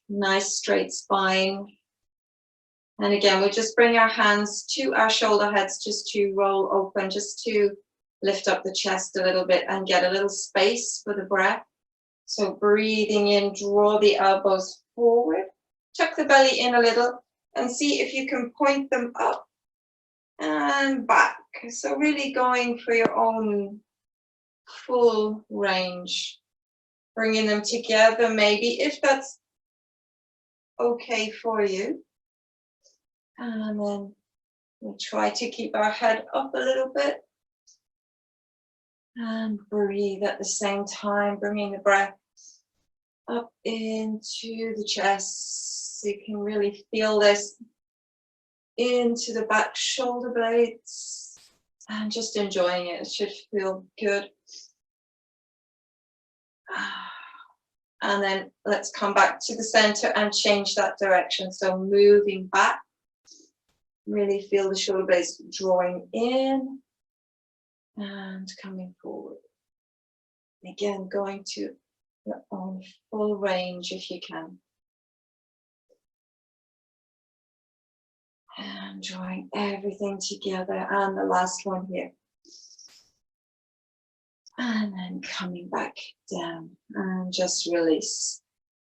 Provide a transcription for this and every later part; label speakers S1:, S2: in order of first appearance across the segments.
S1: Nice straight spine. And again, we'll just bring our hands to our shoulder heads just to roll open, just to lift up the chest a little bit and get a little space for the breath. So breathing in, draw the elbows forward, tuck the belly in a little and see if you can point them up and back. So really going for your own full range, bringing them together maybe if that's okay for you. And then we'll try to keep our head up a little bit. And breathe at the same time, bringing the breath up into the chest. So you can really feel this into the back shoulder blades and just enjoying it. It should feel good. And then let's come back to the center and change that direction. So moving back, really feel the shoulder blades drawing in and coming forward. Again, going to your own full range if you can. And drawing everything together. And the last one here. And then coming back down and just release.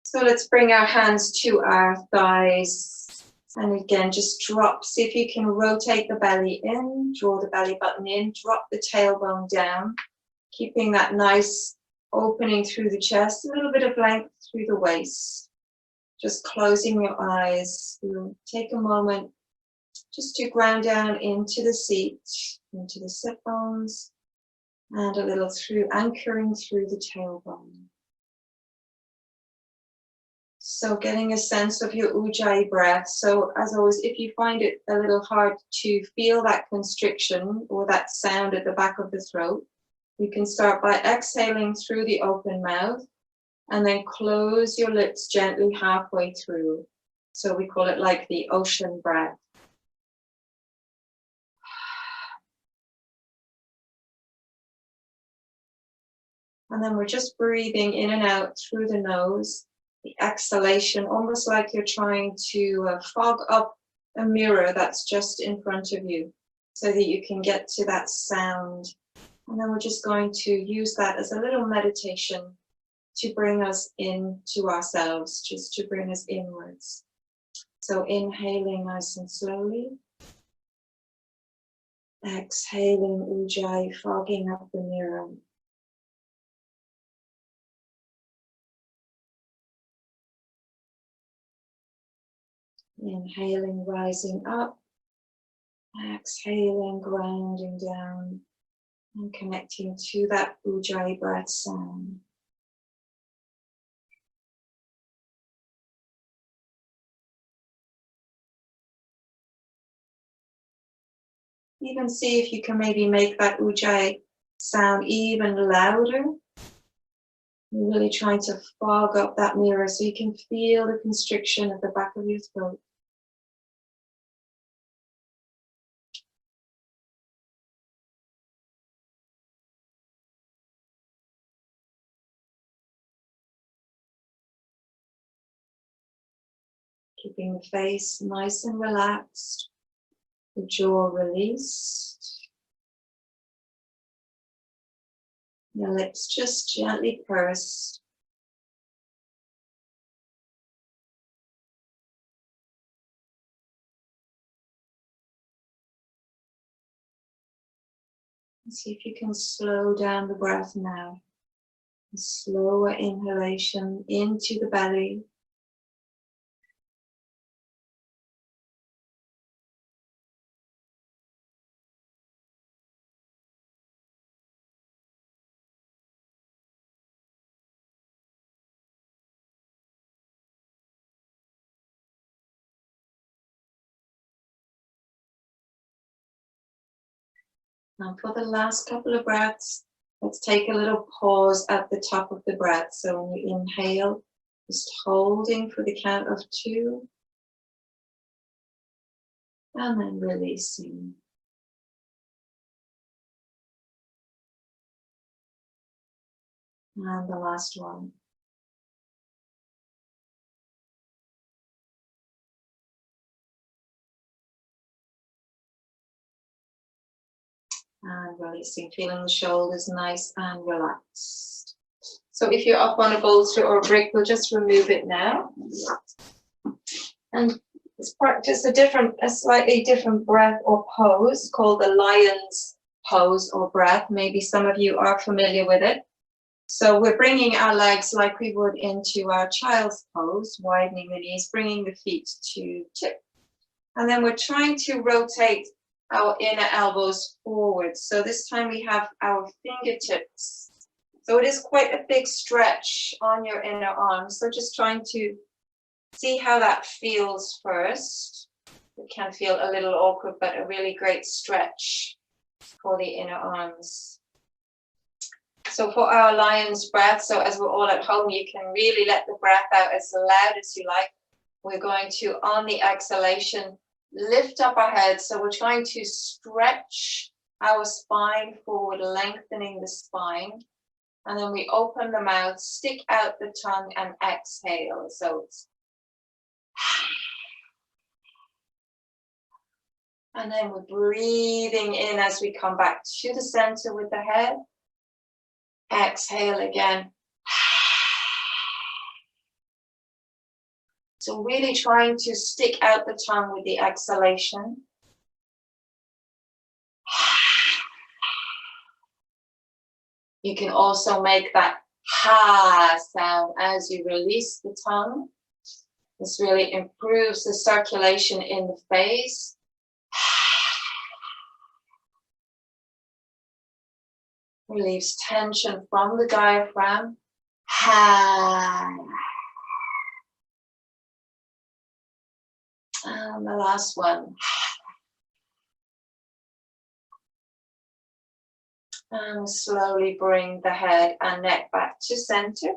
S1: So let's bring our hands to our thighs. And again, just drop. See if you can rotate the belly in, draw the belly button in, drop the tailbone down, keeping that nice opening through the chest, a little bit of length through the waist. Just closing your eyes. You'll take a moment just to ground down into the seat, into the sit bones, and a little through, anchoring through the tailbone. So getting a sense of your Ujjayi breath. So as always, if you find it a little hard to feel that constriction or that sound at the back of the throat, you can start by exhaling through the open mouth and then close your lips gently halfway through. So we call it like the ocean breath. And then we're just breathing in and out through the nose. The exhalation, almost like you're trying to fog up a mirror that's just in front of you so that you can get to that sound. And then we're just going to use that as a little meditation to bring us into ourselves, just to bring us inwards. So inhaling nice and slowly. Exhaling Ujjayi, fogging up the mirror. Inhaling, rising up. Exhaling, grounding down. And connecting to that Ujjayi breath sound. Even see if you can maybe make that Ujjayi sound even louder. You're really trying to fog up that mirror so you can feel the constriction at the back of your throat. Keeping the face nice and relaxed, the jaw released. Your lips just gently pursed. And see if you can slow down the breath now. A slower inhalation into the belly. And for the last couple of breaths, let's take a little pause at the top of the breath. So when you inhale, just holding for the count of 2. And then releasing. And the last one. And releasing, feeling the shoulders nice and relaxed. So if you're up on a bolster or a brick, we'll just remove it now. And let's practice a slightly different breath or pose called the lion's pose or breath. Maybe some of you are familiar with it. So we're bringing our legs like we would into our child's pose, widening the knees, bringing the feet to tip. And then we're trying to rotate our inner elbows forward. So this time we have our fingertips. So it is quite a big stretch on your inner arms. So just trying to see how that feels first. It can feel a little awkward, but a really great stretch for the inner arms. So for our lion's breath, so as we're all at home, you can really let the breath out as loud as you like. We're going to, on the exhalation, lift up our head. So we're trying to stretch our spine forward, lengthening the spine. And then we open the mouth, stick out the tongue, and exhale. So it's and then we're breathing in as we come back to the center with the head. Exhale again. So really trying to stick out the tongue with the exhalation. You can also make that ha sound as you release the tongue. This really improves the circulation in the face. Relieves tension from the diaphragm. And the last one. And slowly bring the head and neck back to center.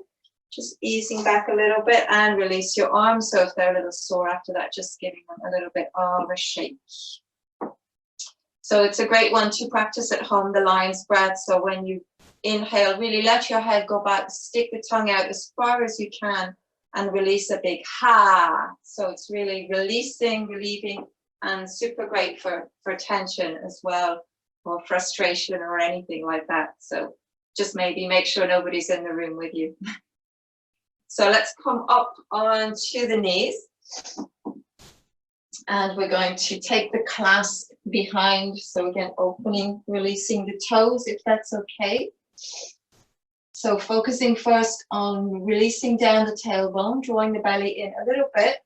S1: Just easing back a little bit and release your arms. So if they're a little sore after that, just giving them a little bit of a shake. So it's a great one to practice at home, the lion's breath. So when you inhale, really let your head go back, stick the tongue out as far as you can and release a big ha. So it's really releasing, relieving, and super great for tension as well, or frustration or anything like that. So just maybe make sure nobody's in the room with you. So let's come up onto the knees. And we're going to take the clasp behind. So again, opening, releasing the toes, if that's okay. So focusing first on releasing down the tailbone, drawing the belly in a little bit,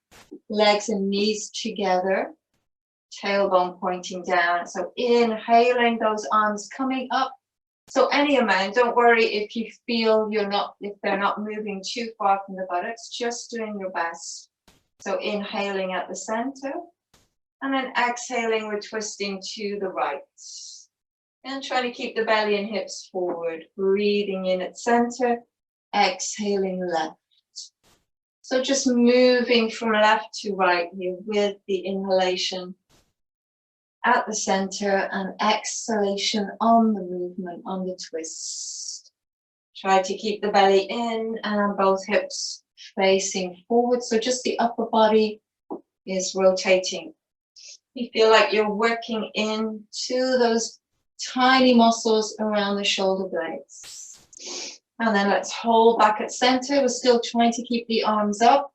S1: legs and knees together, tailbone pointing down. So inhaling, those arms coming up. So any amount, don't worry if you feel if they're not moving too far from the buttocks, just doing your best. So inhaling at the center, and then exhaling, we're twisting to the right. And trying to keep the belly and hips forward, breathing in at center, exhaling left. So just moving from left to right here with the inhalation at the center and exhalation on the movement, on the twist. Try to keep the belly in and both hips facing forward. So just the upper body is rotating. You feel like you're working into those tiny muscles around the shoulder blades. And then let's hold back at center. We're still trying to keep the arms up.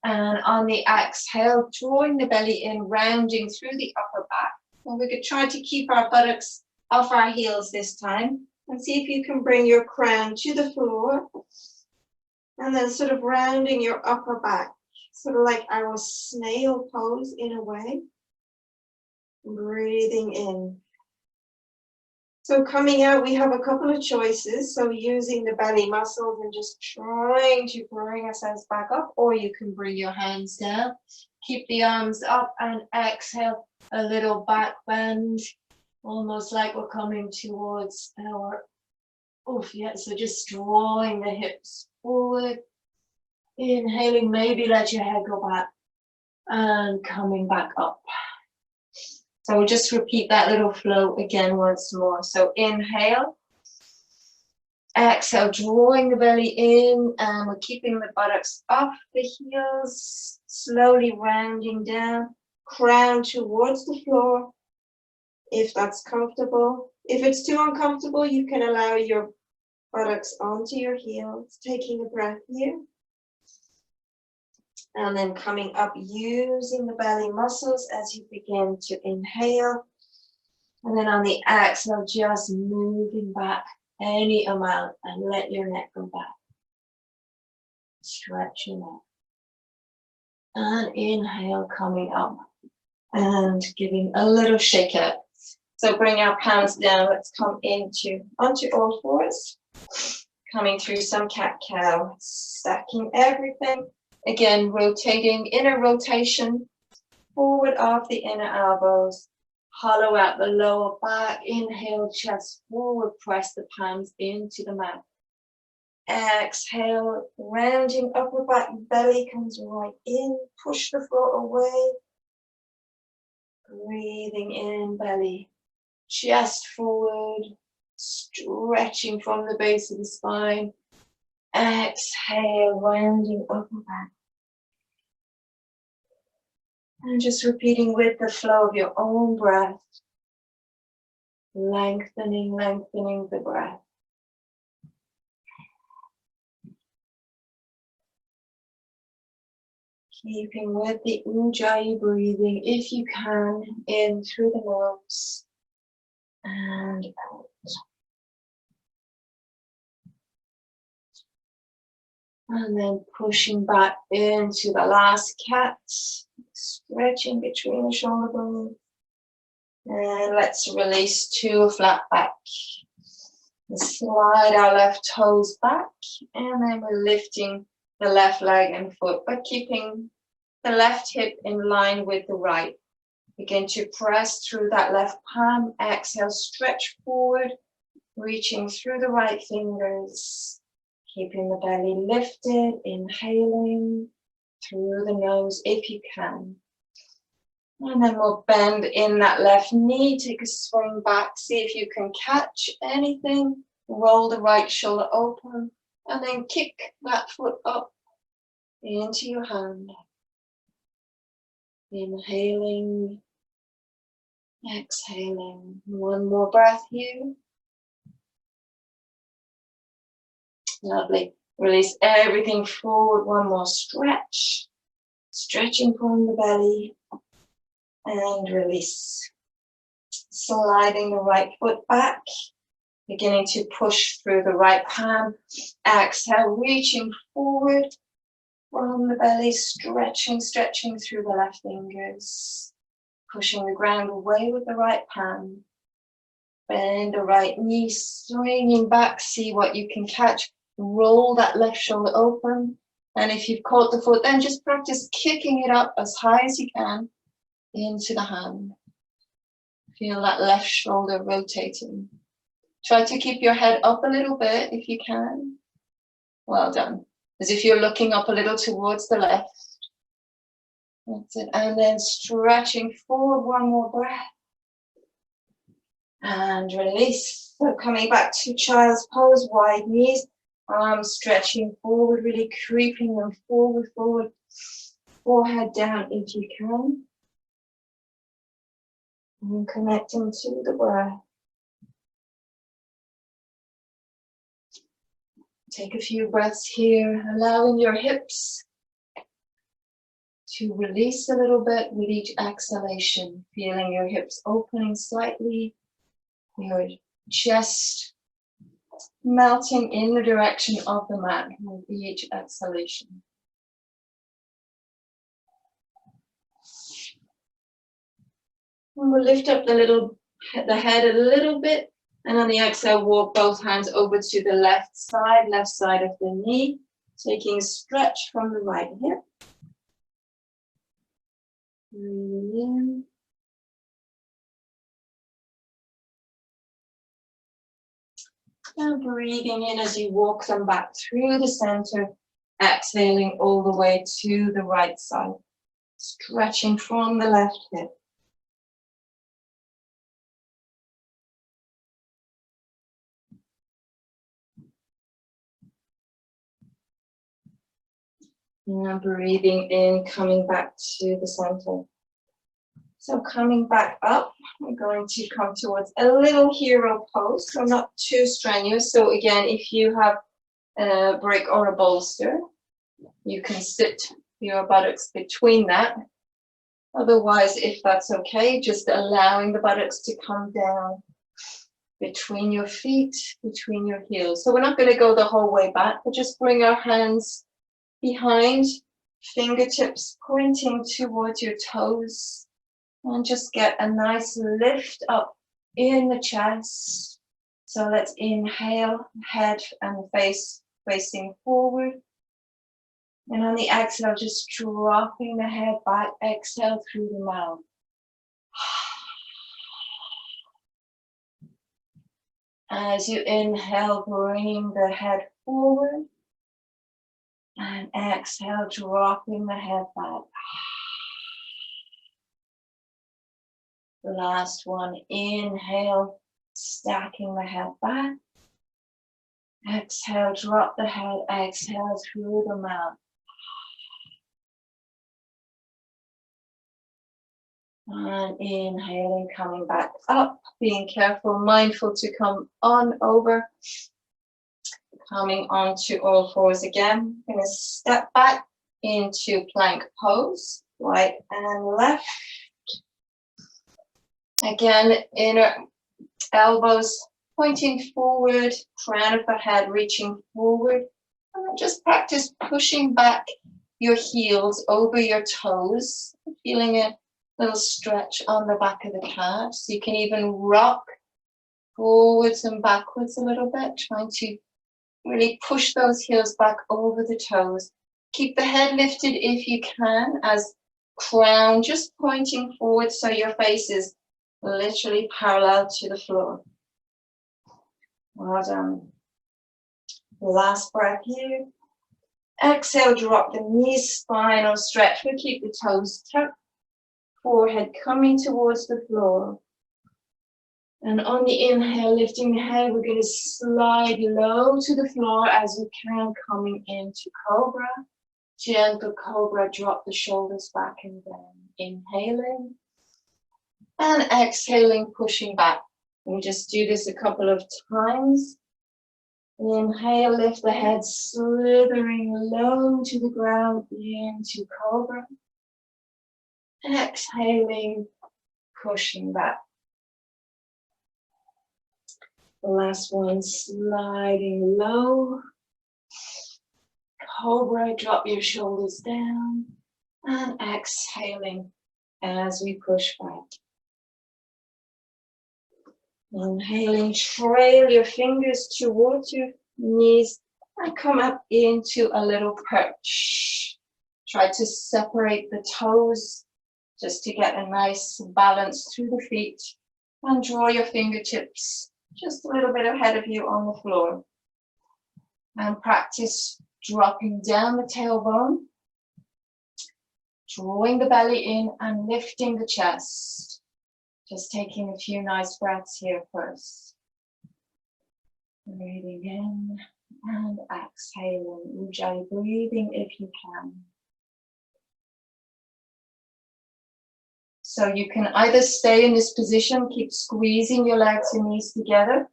S1: And on the exhale, drawing the belly in, rounding through the upper back. And we could try to keep our buttocks off our heels this time. And see if you can bring your crown to the floor. And then sort of rounding your upper back. Sort of like our snail pose in a way. Breathing in. So coming out, we have a couple of choices. So using the belly muscles and just trying to bring ourselves back up, or you can bring your hands down. Keep the arms up and exhale, a little back bend, almost like we're coming towards our, so just drawing the hips forward. Inhaling, maybe let your head go back and coming back up. So we'll just repeat that little flow again once more. So inhale, exhale, drawing the belly in, and we're keeping the buttocks off the heels, slowly rounding down, crown towards the floor, if that's comfortable. If it's too uncomfortable, you can allow your buttocks onto your heels, taking a breath here. And then coming up, using the belly muscles as you begin to inhale. And then on the exhale, just moving back any amount and let your neck go back. Stretch your neck. And inhale, coming up and giving a little shake out. So bring our palms down. Let's come onto all fours. Coming through some cat-cow. Stacking everything. Again, rotating, inner rotation. Forward of the inner elbows. Hollow out the lower back. Inhale, chest forward. Press the palms into the mat. Exhale, rounding upper back, belly comes right in. Push the floor away. Breathing in, belly. Chest forward. Stretching from the base of the spine. Exhale, rounding upper back. And just repeating with the flow of your own breath. Lengthening, lengthening the breath. Keeping with the Ujjayi breathing, if you can, in through the nose and out. And then pushing back into the last cat, stretching between the shoulder blades. And let's release to a flat back. And slide our left toes back, and then we're lifting the left leg and foot, but keeping the left hip in line with the right. Begin to press through that left palm. Exhale, stretch forward, reaching through the right fingers. Keeping the belly lifted, inhaling through the nose if you can. And then we'll bend in that left knee, take a swing back, see if you can catch anything. Roll the right shoulder open, and then kick that foot up into your hand. Inhaling, exhaling. One more breath here. Lovely. Release everything forward. One more stretch. Stretching from the belly. And release. Sliding the right foot back. Beginning to push through the right palm. Exhale, reaching forward from the belly. Stretching, stretching through the left fingers. Pushing the ground away with the right palm. Bend the right knee, swinging back. See what you can catch. Roll that left shoulder open. And if you've caught the foot, then just practice kicking it up as high as you can into the hand. Feel that left shoulder rotating. Try to keep your head up a little bit if you can. Well done. As if you're looking up a little towards the left. That's it. And then stretching forward, one more breath. And release. So coming back to child's pose, wide knees. Arms stretching forward, really creeping them forward, forward. Forehead down if you can. And connecting to the breath. Take a few breaths here, allowing your hips to release a little bit with each exhalation. Feeling your hips opening slightly, your chest melting in the direction of the mat with each exhalation. And we'll lift up the head a little bit, and on the exhale, walk both hands over to the left side of the knee, taking a stretch from the right hip. Breathing in. And breathing in as you walk them back through the center, exhaling all the way to the right side, stretching from the left hip. Now breathing in, coming back to the center, So coming back up, we're going to come towards a little hero pose, so not too strenuous. So again, if you have a brick or a bolster, you can sit your buttocks between that. Otherwise, if that's okay, just allowing the buttocks to come down between your feet, between your heels. So we're not going to go the whole way back, but just bring our hands behind, fingertips pointing towards your toes, and just get a nice lift up in the chest. So let's inhale, head and face facing forward. And on the exhale, just dropping the head back, exhale through the mouth. As you inhale, bringing the head forward. And exhale, dropping the head back. Last one, inhale, stacking the head back. Exhale, drop the head, exhale through the mouth. And inhaling, coming back up, being careful, mindful to come on over. Coming onto all fours again. I'm going to step back into plank pose, right and left. Again, inner elbows pointing forward, crown of the head reaching forward. And just practice pushing back your heels over your toes, feeling a little stretch on the back of the calves. You can even rock forwards and backwards a little bit, trying to really push those heels back over the toes. Keep the head lifted if you can, as crown just pointing forward so your face is literally parallel to the floor. Well done. Last breath here. Exhale, drop the knees, spinal stretch. We'll keep the toes tucked, forehead coming towards the floor. And on the inhale, lifting the head, we're going to slide low to the floor as we can, coming into cobra. Gentle cobra, drop the shoulders back and down. Inhaling and exhaling, pushing back. We just do this a couple of times. Inhale, lift the head, slithering low to the ground into cobra. Exhaling, pushing back. The last one, sliding low. Cobra, drop your shoulders down. And exhaling as we push back. Inhaling, trail your fingers towards your knees and come up into a little perch. Try to separate the toes just to get a nice balance through the feet, and draw your fingertips just a little bit ahead of you on the floor. And practice dropping down the tailbone, drawing the belly in and lifting the chest. Just taking a few nice breaths here first. Breathing in and exhaling. Ujjayi breathing if you can. So you can either stay in this position, keep squeezing your legs and knees together,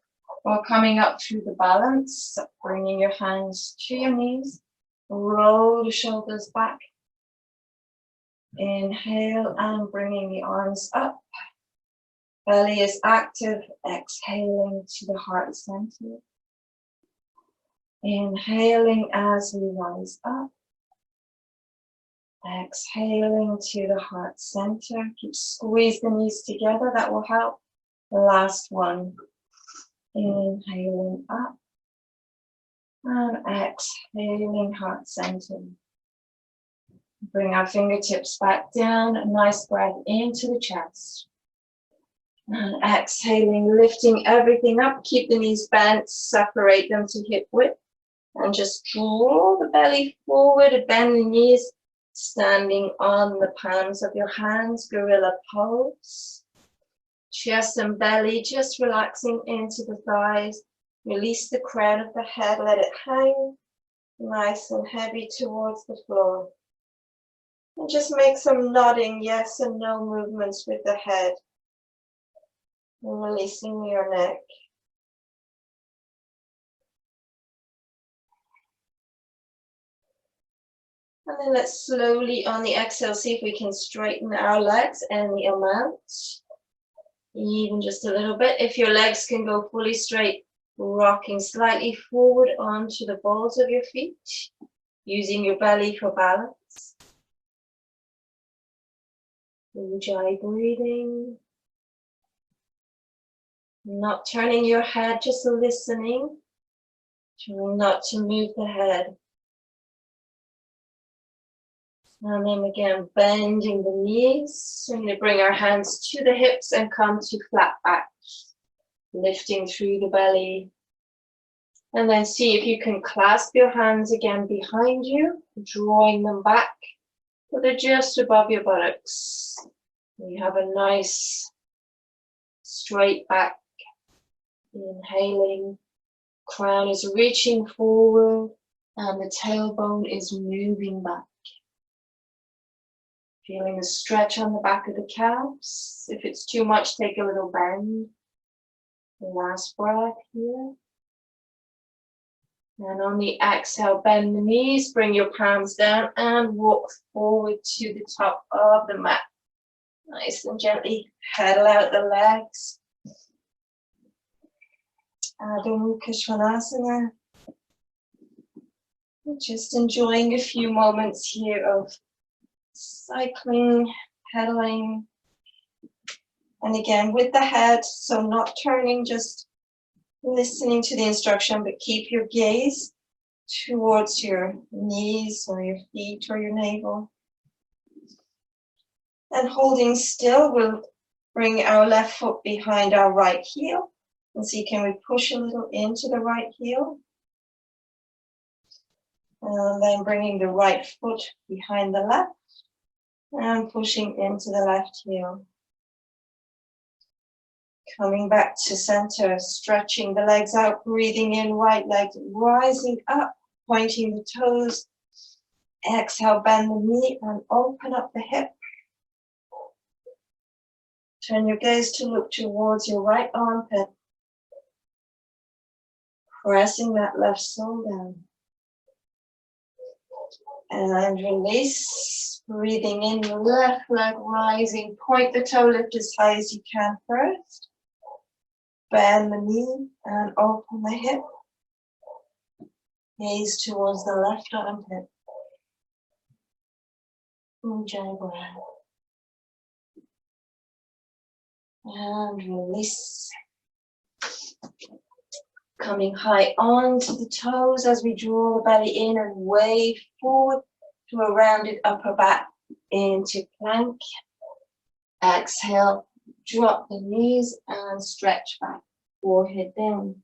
S1: or coming up through the balance, bringing your hands to your knees, roll the shoulders back. Inhale and bringing the arms up. Belly is active, exhaling to the heart center. Inhaling as we rise up. Exhaling to the heart center. Keep squeeze the knees together, that will help. The last one. Inhaling up. And exhaling, heart center. Bring our fingertips back down. A nice breath into the chest. And exhaling, lifting everything up. Keep the knees bent, separate them to hip width. And just draw the belly forward, bend the knees, standing on the palms of your hands, gorilla pose. Chest and belly just relaxing into the thighs. Release the crown of the head, let it hang nice and heavy towards the floor. And just make some nodding yes and no movements with the head. And releasing your neck. And then let's slowly, on the exhale, see if we can straighten our legs any amount. Even just a little bit. If your legs can go fully straight, rocking slightly forward onto the balls of your feet, using your belly for balance. Ujjayi breathing. Not turning your head, just listening. Trying not to move the head. And then again, bending the knees. We're going to bring our hands to the hips and come to flat back. Lifting through the belly. And then see if you can clasp your hands again behind you, drawing them back, so they're just above your buttocks. You have a nice straight back. Inhaling, crown is reaching forward and the tailbone is moving back. Feeling a stretch on the back of the calves. If it's too much, take a little bend. Last breath here. And on the exhale, bend the knees, bring your palms down and walk forward to the top of the mat. Nice and gently pedal out the legs. Adho Mukha Svanasana. Just enjoying a few moments here of cycling, pedaling. And again, with the head, so not turning, just listening to the instruction, but keep your gaze towards your knees or your feet or your navel. And holding still, we'll bring our left foot behind our right heel. And see, can we push a little into the right heel? And then bringing the right foot behind the left and pushing into the left heel. Coming back to center, stretching the legs out, breathing in, right leg rising up, pointing the toes. Exhale, bend the knee and open up the hip. Turn your gaze to look towards your right armpit. Pressing that left sole down. And release. Breathing in, your left leg rising. Point the toe, lift as high as you can first. Bend the knee and open the hip. Gaze towards the left armpit. Ujjayi breath. And release. Coming high onto the toes as we draw the belly in and wave forward to a rounded upper back into plank. Exhale, drop the knees and stretch back, forehead down.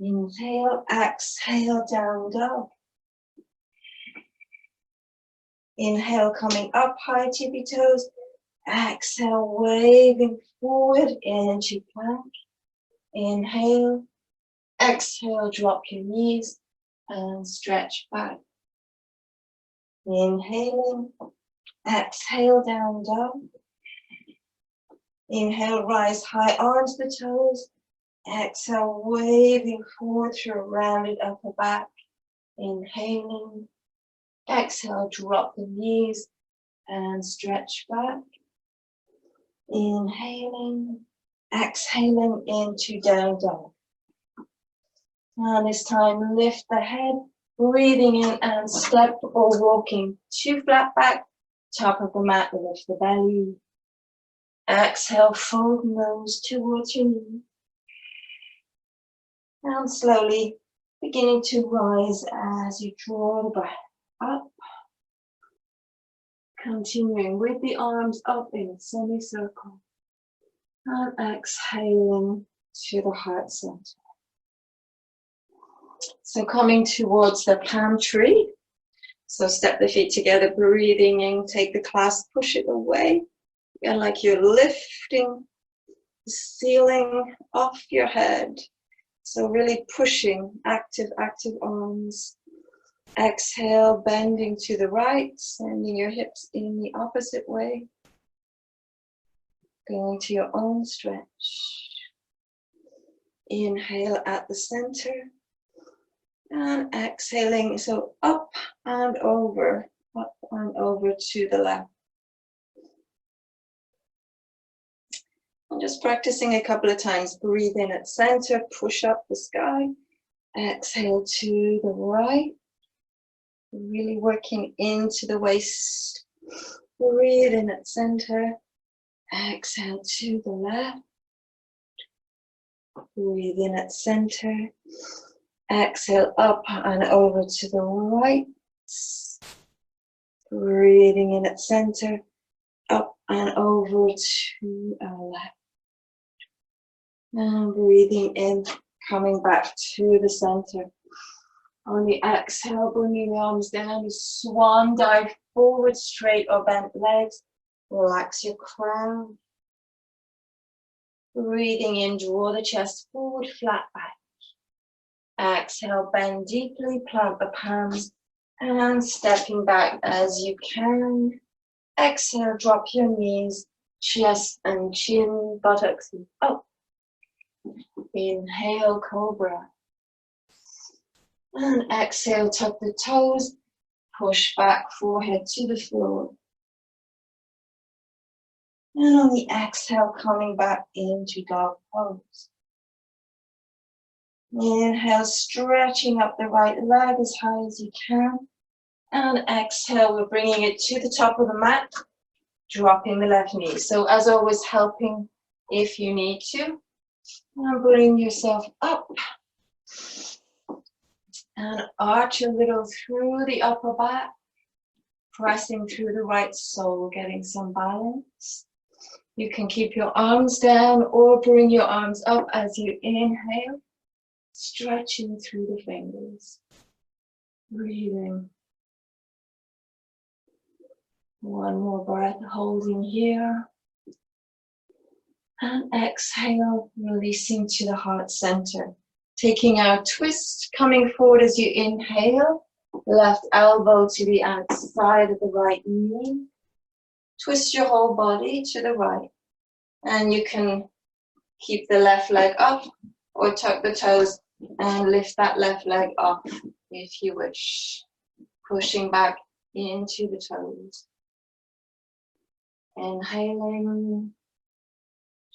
S1: Inhale, exhale, down dog. Inhale, coming up, high tippy toes. Exhale, waving forward into plank. Inhale. Exhale, drop your knees and stretch back. Inhaling, exhale, down dog. Inhale, rise high onto the toes. Exhale, waving forward through a rounded upper back. Inhaling, exhale, drop the knees and stretch back. Inhaling, exhaling into down dog. And this time, lift the head, breathing in and step or walking to flat back, top of the mat, lift the belly. Exhale, fold nose towards your knee. And slowly beginning to rise as you draw the breath up. Continuing with the arms up in a semicircle. And exhaling to the heart center. So coming towards the palm tree. So step the feet together, breathing in, take the clasp, push it away. And like you're lifting the ceiling off your head. So really pushing, active arms. Exhale, bending to the right, sending your hips in the opposite way. Going to your own stretch. Inhale at the center. And exhaling, so up and over to the left. I'm just practicing a couple of times. Breathe in at center, push up the sky. Exhale to the right. Really working into the waist. Breathe in at center. Exhale to the left. Breathe in at center. Exhale up and over to the right. Breathing in at center. Up and over to our left. And breathing in, coming back to the center. On the exhale, bringing the arms down, swan dive forward, straight or bent legs. Relax your crown. Breathing in, draw the chest forward, flat back. Exhale, bend deeply, plant the palms, and stepping back as you can. Exhale, drop your knees, chest and chin, buttocks up. Inhale, cobra. And exhale, tuck the toes, push back, forehead to the floor. And on the exhale, coming back into dog pose. Inhale, stretching up the right leg as high as you can. And exhale, we're bringing it to the top of the mat, dropping the left knee. So as always, helping if you need to. And bring yourself up. And arch a little through the upper back, pressing through the right sole, getting some balance. You can keep your arms down or bring your arms up as you inhale, stretching through the fingers. Breathing. One more breath, holding here. And exhale, releasing to the heart center. Taking our twist, coming forward as you inhale. Left elbow to the outside of the right knee. Twist your whole body to the right. And you can keep the left leg up or tuck the toes and lift that left leg up if you wish. Pushing back into the toes. Inhaling.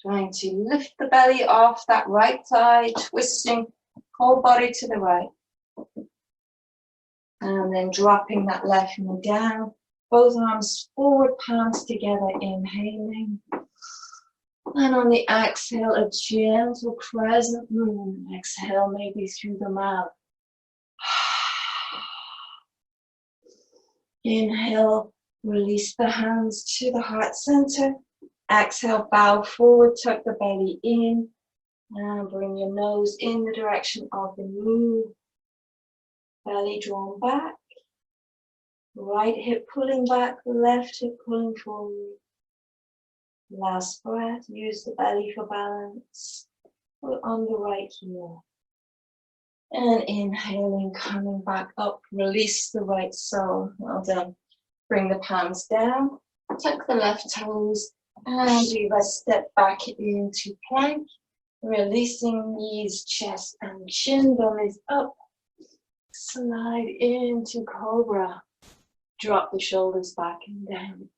S1: Trying to lift the belly off that right side, twisting whole body to the right. And then dropping that left knee down. Both arms forward, palms together, inhaling. And on the exhale, a gentle crescent moon. Exhale maybe through the mouth. Inhale, release the hands to the heart center. Exhale, bow forward, tuck the belly in. And bring your nose in the direction of the knee. Belly drawn back. Right hip pulling back, left hip pulling forward. Last breath, use the belly for balance. Put on the right heel. And inhaling, coming back up, release the right sole. Well done. Bring the palms down, tuck the left toes, and we step back into plank. Releasing knees, chest, and chin, bellies up. Slide into cobra. Drop the shoulders back and down.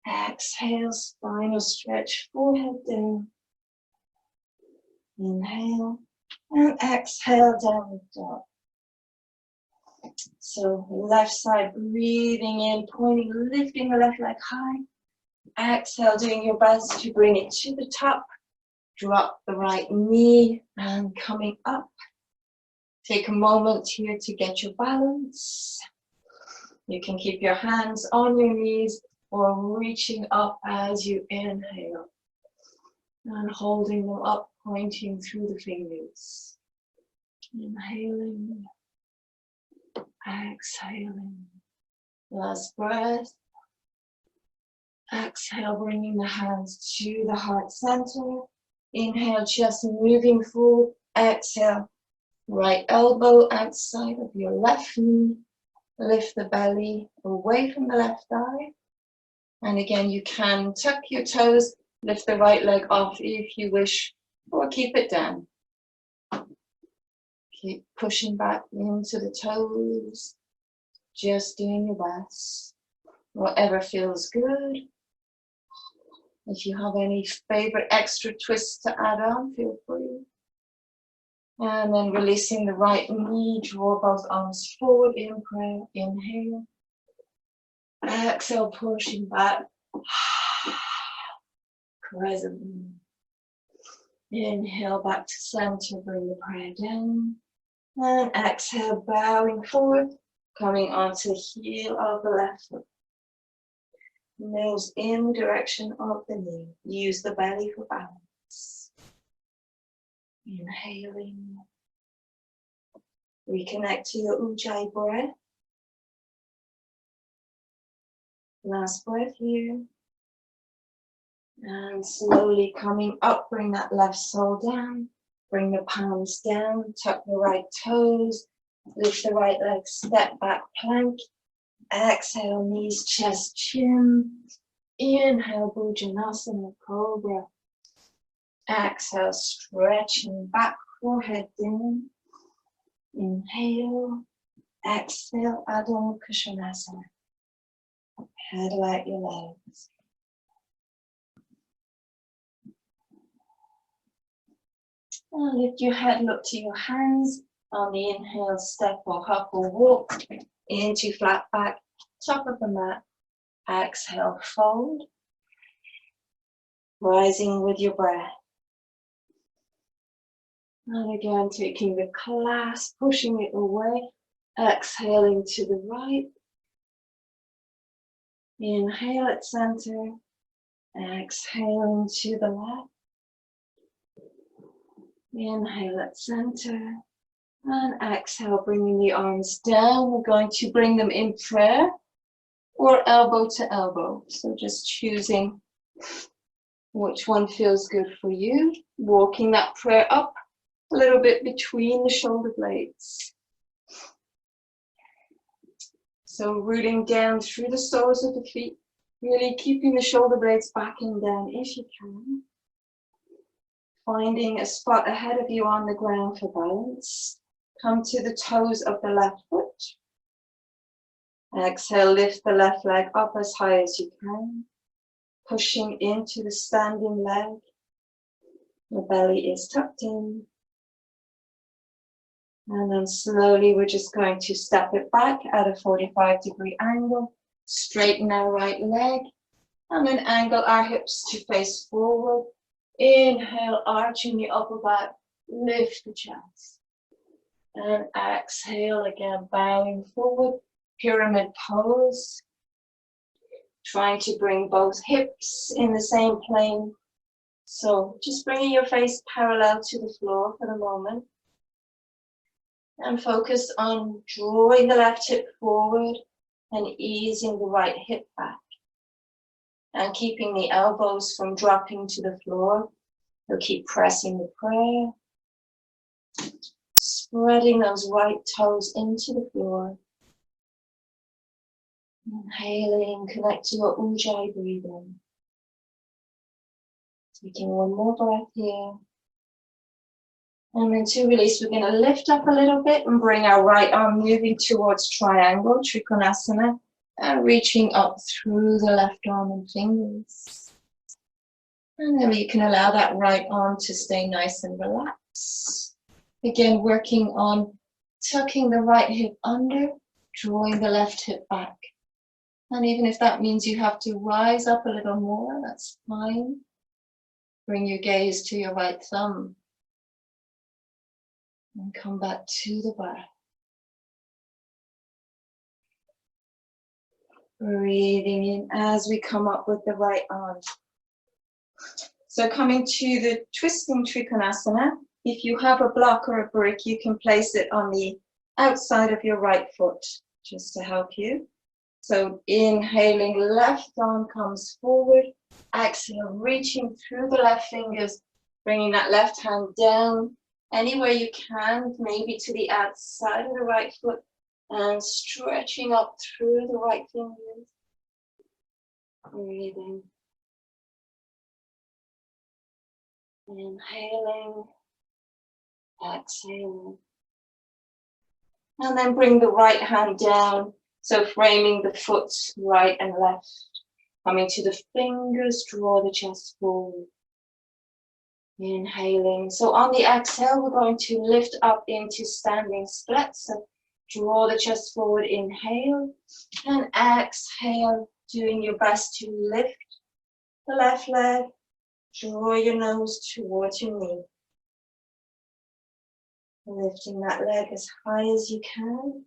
S1: Exhale, spinal stretch, forehead down. Inhale, and exhale, downward dog. So left side, breathing in, pointing, lifting the left leg high. Exhale, doing your best to bring it to the top. Drop the right knee and coming up. Take a moment here to get your balance. You can keep your hands on your knees or reaching up as you inhale. And holding them up, pointing through the fingers. Inhaling. Exhaling. Last breath. Exhale, bringing the hands to the heart center. Inhale, chest moving forward. Exhale, Right elbow outside of your left knee. Lift the belly away from the left thigh. And again, you can tuck your toes, lift the right leg off if you wish, or keep it down. Keep pushing back into the toes, just doing your best. Whatever feels good. If you have any favorite extra twists to add on, feel free. And then releasing the right knee, draw both arms forward in prayer, inhale. Exhale, pushing back. Presently. Inhale back to center, bring the prayer down. And exhale, bowing forward, coming onto the heel of the left foot. Nose in the direction of the knee. Use the belly for balance. Inhaling. Reconnect to your Ujjayi breath. Last breath here. And slowly coming up, bring that left sole down. Bring the palms down, tuck the right toes. Lift the right leg, step back plank. Exhale, knees, chest, chin. Inhale, Vinyasa, Cobra. Exhale, stretching back, forehead down. Inhale. Exhale, Adho Kushanasana. Pedal out your legs. And lift your head, look to your hands. On the inhale, step or hop or walk into flat back, top of the mat. Exhale, fold. Rising with your breath. And again, taking the clasp, pushing it away. Exhaling to the right. Inhale at center. Exhaling to the left. Inhale at center. And exhale, bringing the arms down. We're going to bring them in prayer or elbow to elbow. So just choosing which one feels good for you. Walking that prayer up a little bit between the shoulder blades. So rooting down through the soles of the feet. Really keeping the shoulder blades back and down if you can. Finding a spot ahead of you on the ground for balance. Come to the toes of the left foot. Exhale, lift the left leg up as high as you can. Pushing into the standing leg. The belly is tucked in. And then slowly we're just going to step it back at a 45-degree angle. Straighten our right leg. And then angle our hips to face forward. Inhale, arching the upper back. Lift the chest. And exhale again, bowing forward, pyramid pose. Trying to bring both hips in the same plane. So just bringing your face parallel to the floor for the moment. And focus on drawing the left hip forward and easing the right hip back. And keeping the elbows from dropping to the floor. You'll keep pressing the prayer. Spreading those right toes into the floor. Inhaling, connect to your Ujjayi breathing. Taking one more breath here. And then to release, we're going to lift up a little bit and bring our right arm moving towards triangle, Trikonasana, and reaching up through the left arm and fingers. And then you can allow that right arm to stay nice and relaxed. Again, working on tucking the right hip under, drawing the left hip back. And even if that means you have to rise up a little more, that's fine. Bring your gaze to your right thumb. And come back to the breath. Breathing in as we come up with the right arm. So coming to the twisting Trikonasana, if you have a block or a brick, you can place it on the outside of your right foot, just to help you. So inhaling, left arm comes forward. Exhale, reaching through the left fingers, bringing that left hand down anywhere you can, maybe to the outside of the right foot, and stretching up through the right fingers. Breathing. Inhaling. Exhaling. And then bring the right hand down. So framing the foot right and left. Coming to the fingers, draw the chest forward. Inhaling. So on the exhale, we're going to lift up into standing split. So draw the chest forward, inhale. And exhale, doing your best to lift the left leg. Draw your nose towards your knee. Lifting that leg as high as you can.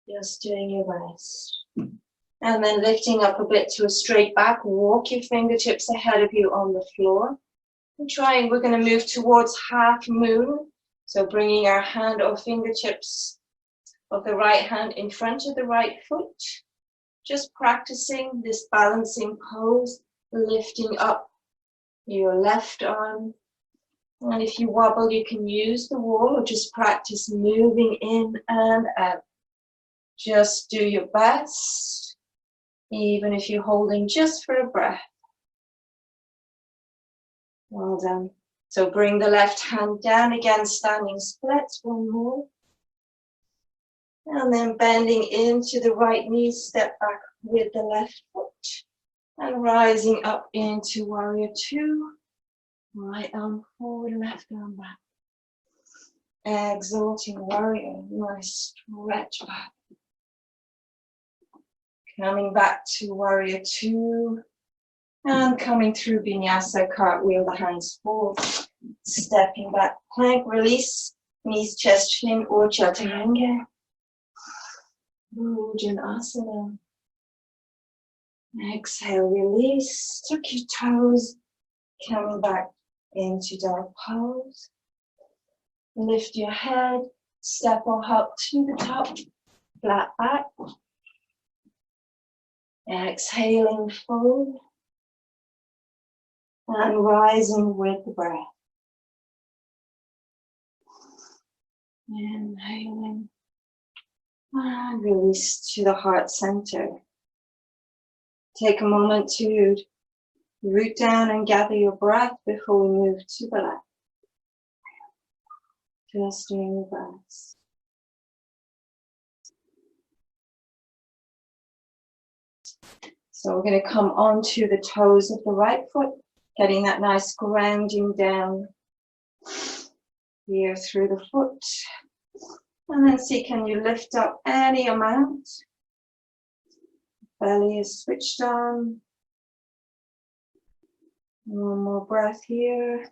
S1: Just doing your best. And then lifting up a bit to a straight back. Walk your fingertips ahead of you on the floor. And we're going to move towards half moon. So bringing our hand or fingertips of the right hand in front of the right foot. Just practicing this balancing pose. Lifting up your left arm. And if you wobble, you can use the wall or just practice moving in and out. Just do your best, even if you're holding just for a breath. Well done. So bring the left hand down again, standing splits, one more. And then bending into the right knee, step back with the left foot. And rising up into warrior two. Right arm forward, left arm back. Exalting warrior, nice stretch back. Coming back to warrior two. And coming through Vinyasa, cartwheel the hands forward. Stepping back, plank, release. Knees, chest, chin, or chaturanga. Bhujanasana. Exhale, release. Tuck your toes. Coming back into dog pose. Lift your head. Step or hop to the top. Flat back. Exhaling, fold. And rising with the breath. Inhaling. And release to the heart center. Take a moment to root down and gather your breath before we move to the left. Just doing your best. So we're going to come onto the toes of the right foot, getting that nice grounding down here through the foot. And then see, can you lift up any amount? Belly is switched on. One more breath here.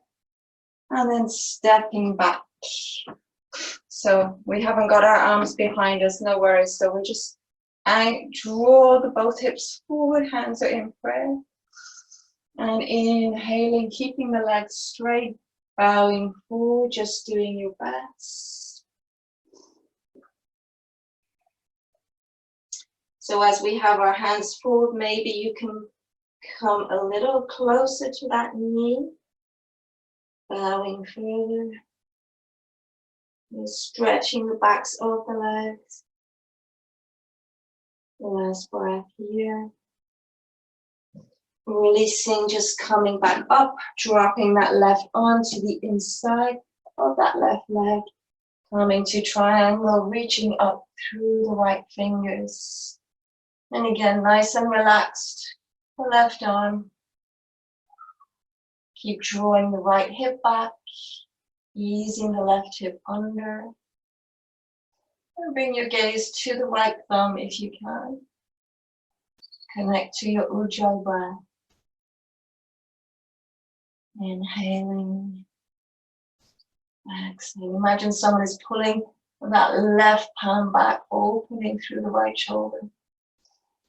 S1: And then stepping back. So we haven't got our arms behind us, no worries. So we're just draw the both hips forward, hands are in prayer. And inhaling, keeping the legs straight, bowing forward, just doing your best. So as we have our hands forward, maybe you can come a little closer to that knee. Bowing further. And stretching the backs of the legs. Last breath here. Releasing, just coming back up, dropping that left arm to the inside of that left leg. Coming to triangle, reaching up through the right fingers. And again, nice and relaxed, the left arm. Keep drawing the right hip back, easing the left hip under. And bring your gaze to the right thumb if you can. Connect to your Ujjayi breath. Inhaling. Exhaling. Imagine someone is pulling that left palm back, opening through the right shoulder.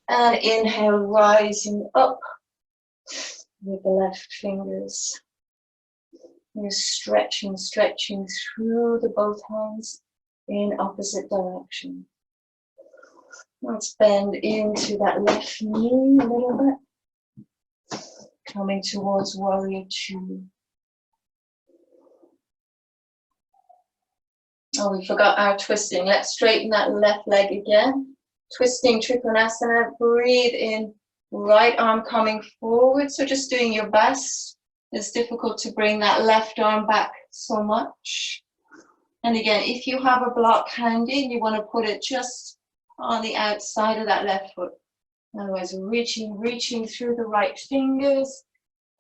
S1: And inhale, rising up with the left fingers. You're stretching through the both hands in opposite direction. Let's bend into that left knee a little bit. Coming towards warrior two. Oh, we forgot our twisting. Let's straighten that left leg again. Twisting Trikonasana. Breathe in. Right arm coming forward. So just doing your best. It's difficult to bring that left arm back so much. And again, if you have a block handy, you want to put it just on the outside of that left foot. Otherwise, reaching through the right fingers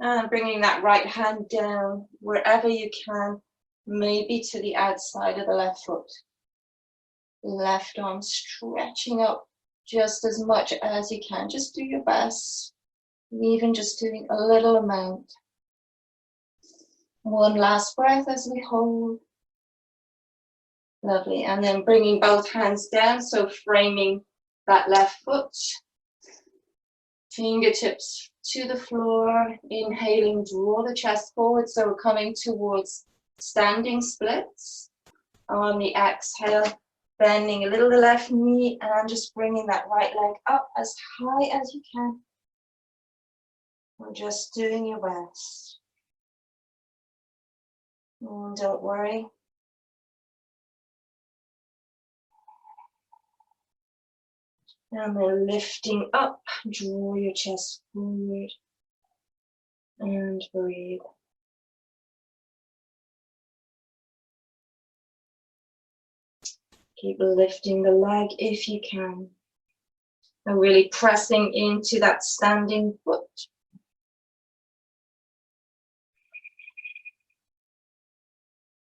S1: and bringing that right hand down wherever you can, maybe to the outside of the left foot. Left arm stretching up just as much as you can. Just do your best, even just doing a little amount. One last breath as we hold. Lovely. And then bringing both hands down, so framing that left foot. Fingertips to the floor. Inhaling, draw the chest forward, so we're coming towards standing splits. On the exhale, bending a little the left knee and just bringing that right leg up as high as you can. And just doing your best. And don't worry. And then lifting up, draw your chest forward and breathe. Keep lifting the leg if you can. And really pressing into that standing foot.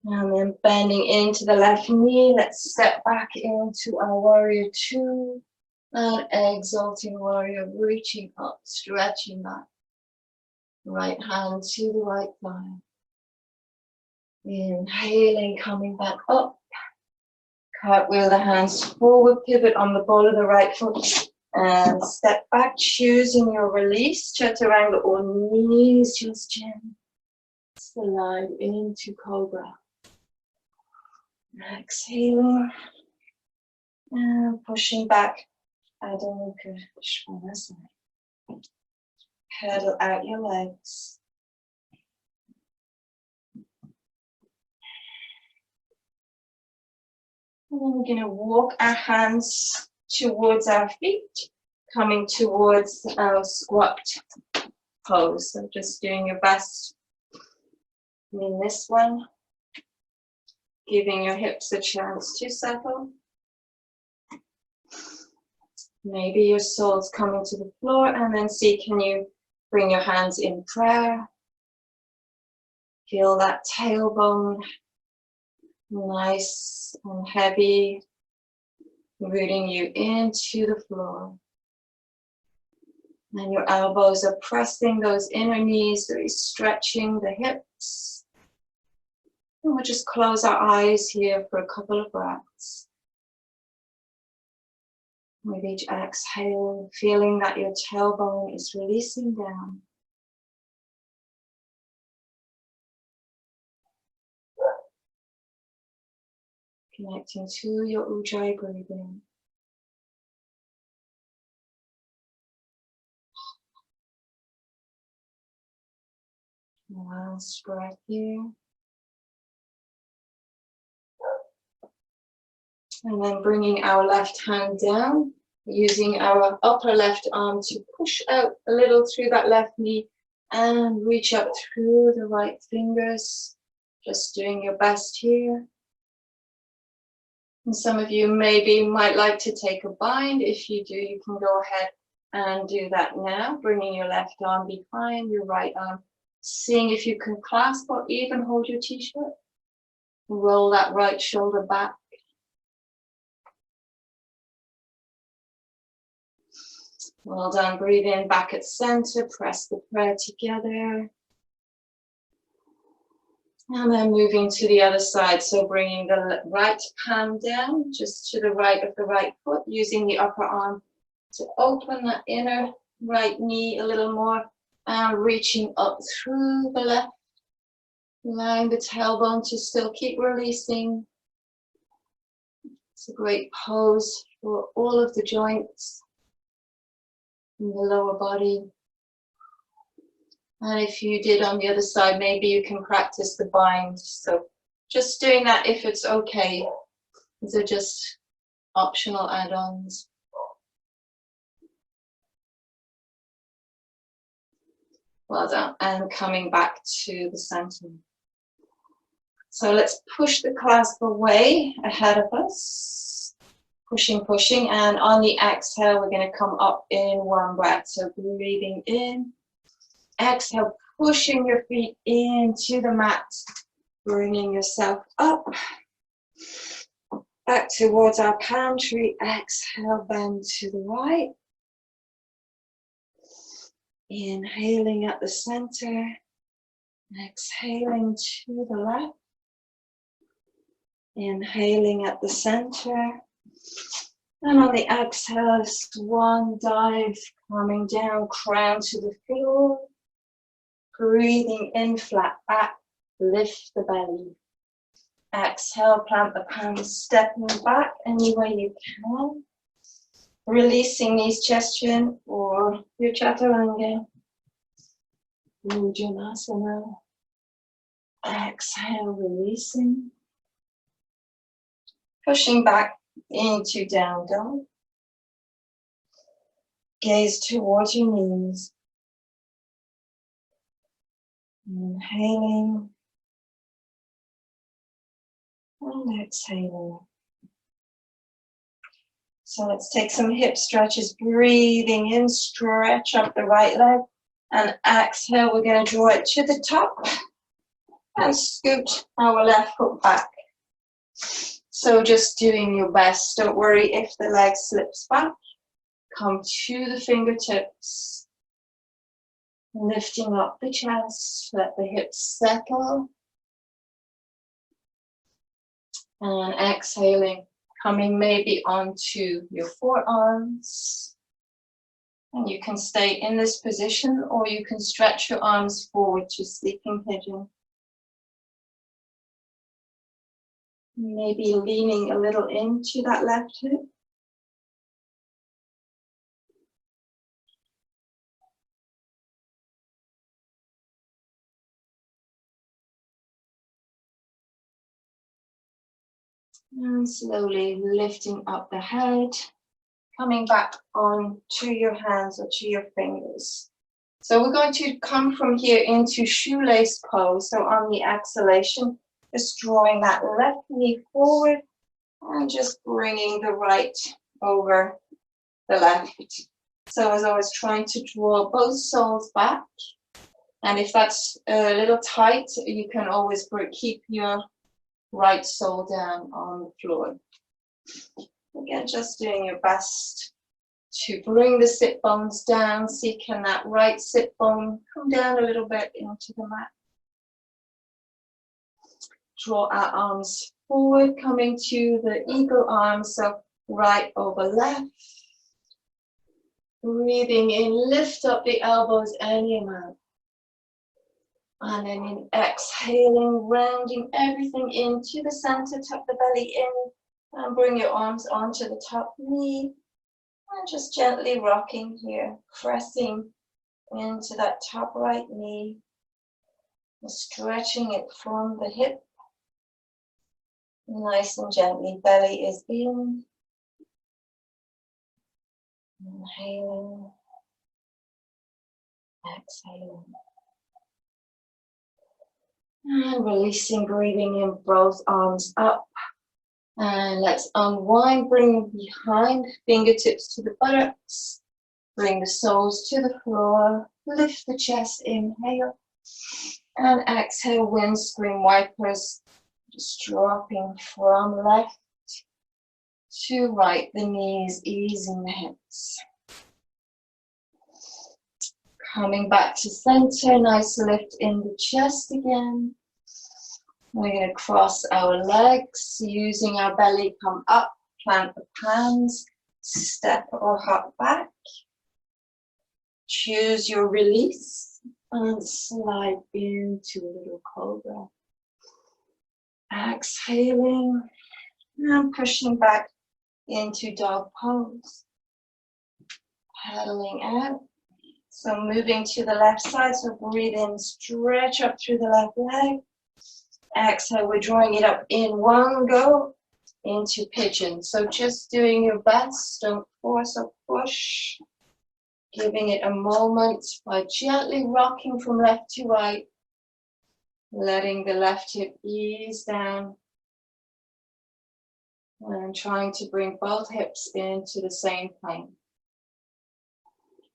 S1: And then bending into the left knee. Let's step back into our warrior two. And exalting warrior, reaching up, stretching that right hand to the right thigh. Inhaling, coming back up. Cartwheel the hands forward, pivot on the ball of the right foot. And step back, choosing your release. Chaturanga or knees just gently. Slide into cobra. Exhaling. And pushing back. Adho Mukha Svanasana. Pedal out your legs. And then we're going to walk our hands towards our feet, coming towards our squat pose. So just doing your best in this one, giving your hips a chance to settle. Maybe your soul's coming to the floor, and then see, can you bring your hands in prayer? Feel that tailbone nice and heavy, rooting you into the floor. And your elbows are pressing those inner knees, really stretching the hips. And we'll just close our eyes here for a couple of breaths. With each exhale, feeling that your tailbone is releasing down. Connecting to your Ujjayi breathing. Last breath here. And then bringing our left hand down, using our upper left arm to push out a little through that left knee and reach up through the right fingers. Just doing your best here. And some of you maybe might like to take a bind. If you do, you can go ahead and do that now, bringing your left arm behind your right arm, seeing if you can clasp or even hold your t-shirt. Roll that right shoulder back. Well done. Breathe in back at center. Press the prayer together. And then moving to the other side. So bringing the right palm down, just to the right of the right foot, using the upper arm to open that inner right knee a little more, and reaching up through the left, allowing the tailbone to still keep releasing. It's a great pose for all of the joints in the lower body. And if you did on the other side, maybe you can practice the bind. So Just doing that if it's okay. These are just optional add-ons. Well done. And coming back to the center. So let's push the clasp away ahead of us. Pushing, pushing. And on the exhale, we're going to come up in one breath. So breathing in. Exhale, pushing your feet into the mat. Bringing yourself up. Back towards our palm tree. Exhale, bend to the right. Inhaling at the center. Exhaling to the left. Inhaling at the center. And on the exhale, swan dive, coming down, crown to the floor. Breathing in, flat back, lift the belly. Exhale, plant the palms, stepping back any way you can. Releasing knees, chest chin, or your chaturanga. Vinyasa. Exhale, releasing. Pushing back into down dog. Gaze towards your knees. Inhaling. And exhaling. So let's take some hip stretches. Breathing in, stretch up the right leg. And exhale, we're going to draw it to the top. And scoot our left foot back. So just doing your best. Don't worry if the leg slips back. Come to the fingertips. Lifting up the chest. Let the hips settle. And exhaling. Coming maybe onto your forearms. And you can stay in this position or you can stretch your arms forward to sleeping pigeon. Maybe leaning a little into that left hip. And slowly lifting up the head, coming back on to your hands or to your fingers. So we're going to come from here into shoelace pose. So on the exhalation, just drawing that left knee forward and just bringing the right over the left. So as I was trying to draw both soles back, and if that's a little tight, you can always keep your right sole down on the floor. Again, just doing your best to bring the sit bones down. See, can that right sit bone come down a little bit into the mat? Draw our arms forward, coming to the eagle arm, so right over left. Breathing in, lift up the elbows any amount. And then in exhaling, rounding everything into the center, tuck the belly in, and bring your arms onto the top knee. And just gently rocking here, pressing into that top right knee, and stretching it from the hip. Nice and gently, belly is in. Inhaling, exhaling. And releasing, breathing in, both arms up. And let's unwind, bring behind, fingertips to the buttocks. Bring the soles to the floor. Lift the chest, inhale. And exhale, windscreen wipers. Just dropping from left to right, the knees, easing the hips. Coming back to center, nice lift in the chest again. We're going to cross our legs, using our belly, come up, plant the palms, step or hop back. Choose your release and slide into a little cobra. Exhaling and pushing back into dog pose. Paddling out. So moving to the left side, so breathe in, stretch up through the left leg. Exhale, we're drawing it up in one go into pigeon. So just doing your best, don't force or push. Giving it a moment by gently rocking from left to right. Letting the left hip ease down. And trying to bring both hips into the same plane.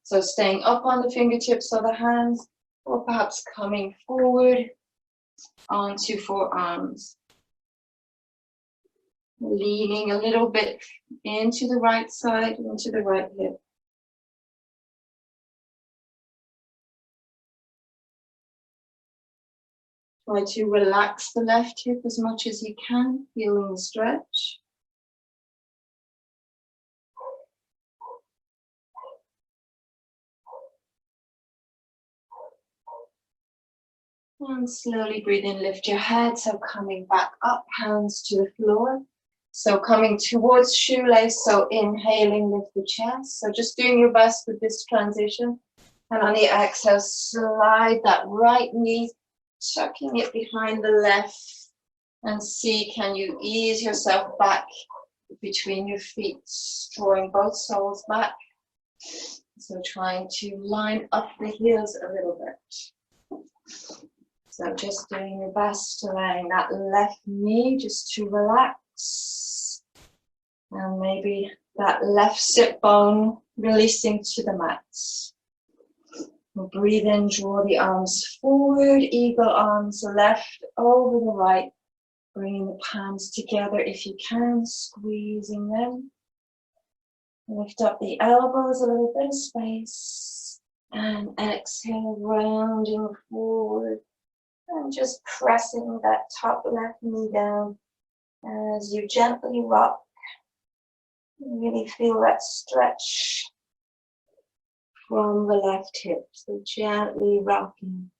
S1: So staying up on the fingertips of the hands, or perhaps coming forward onto forearms. Leaning a little bit into the right side, into the right hip. Try to relax the left hip as much as you can, feeling the stretch. And slowly breathe in, lift your head. So coming back up, hands to the floor. So coming towards shoelace, so inhaling, lift the chest. So just doing your best with this transition. And on the exhale, slide that right knee, tucking it behind the left. And see, can you ease yourself back between your feet, drawing both soles back. So trying to line up the heels a little bit. So just doing your best, allowing that left knee just to relax. And maybe that left sit bone releasing to the mat. We'll breathe in, draw the arms forward, eagle arms left over the right. Bringing the palms together if you can, squeezing them. Lift up the elbows, a little bit of space. And exhale, rounding forward. And just pressing that top left knee down as you gently rock. Really feel that stretch from the left hip. So gently rocking,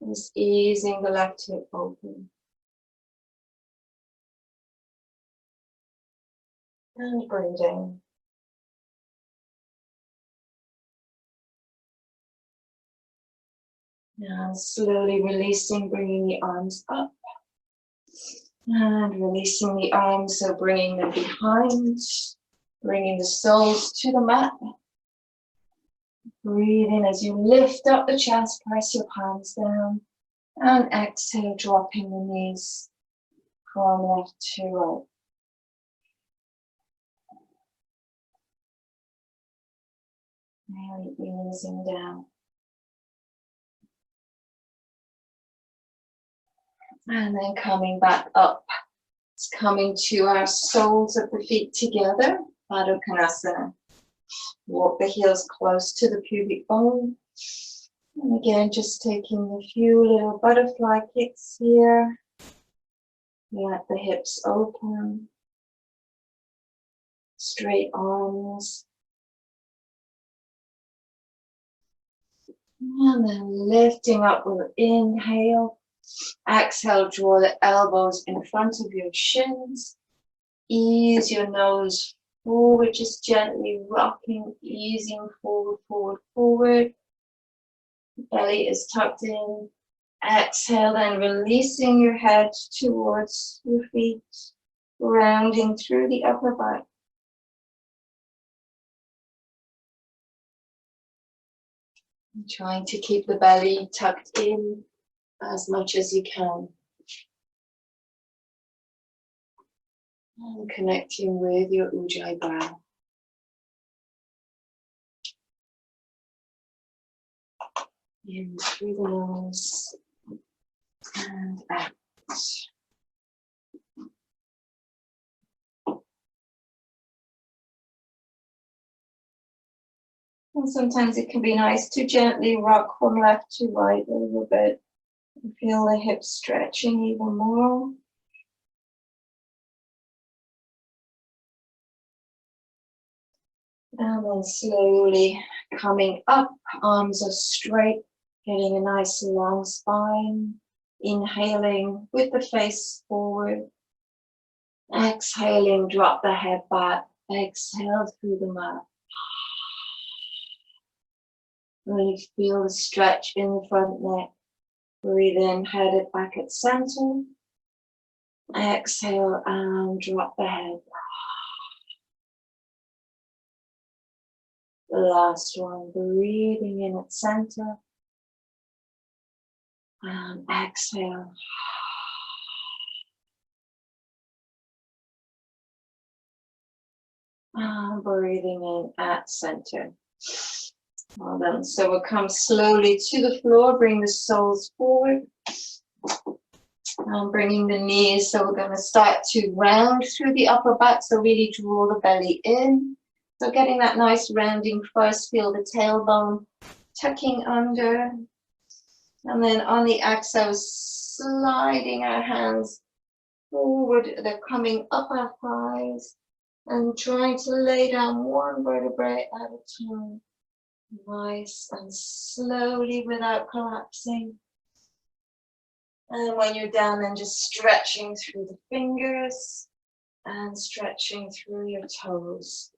S1: just easing the left hip open. And breathing. Now slowly releasing, bringing the arms up. And releasing the arms, so bringing them behind. Bringing the soles to the mat. Breathe in as you lift up the chest, press your palms down. And exhale, dropping the knees from left to right. Really easing down. And then coming back up. It's coming to our soles of the feet together, Adho Konasana. Walk the heels close to the pubic bone. And again, just taking a few little butterfly kicks here. Let the hips open. Straight arms. And then lifting up with an inhale. Exhale, draw the elbows in front of your shins. Ease your nose forward, just gently rocking, easing forward, forward, forward. Belly is tucked in. Exhale, then releasing your head towards your feet, rounding through the upper back. And trying to keep the belly tucked in as much as you can. And connecting with your Ujjayi brow. In through the nose and out. And sometimes it can be nice to gently rock from left to right a little bit. And feel the hips stretching even more. And then slowly coming up, arms are straight, getting a nice long spine. Inhaling with the face forward. Exhaling, drop the head back. Exhale through the mat. Really feel the stretch in the front neck. Breathe in, head it back at center. Exhale and drop the head. The last one, breathing in at center. And exhale. And breathing in at center. Well done. So we'll come slowly to the floor, bring the soles forward. And bringing the knees, so we're going to start to round through the upper back, so really draw the belly in. So getting that nice rounding first, feel the tailbone tucking under. And then on the exhale, sliding our hands forward, they're coming up our thighs and trying to lay down one vertebrae at a time. Nice and slowly without collapsing. And when you're down, then just stretching through the fingers and stretching through your toes.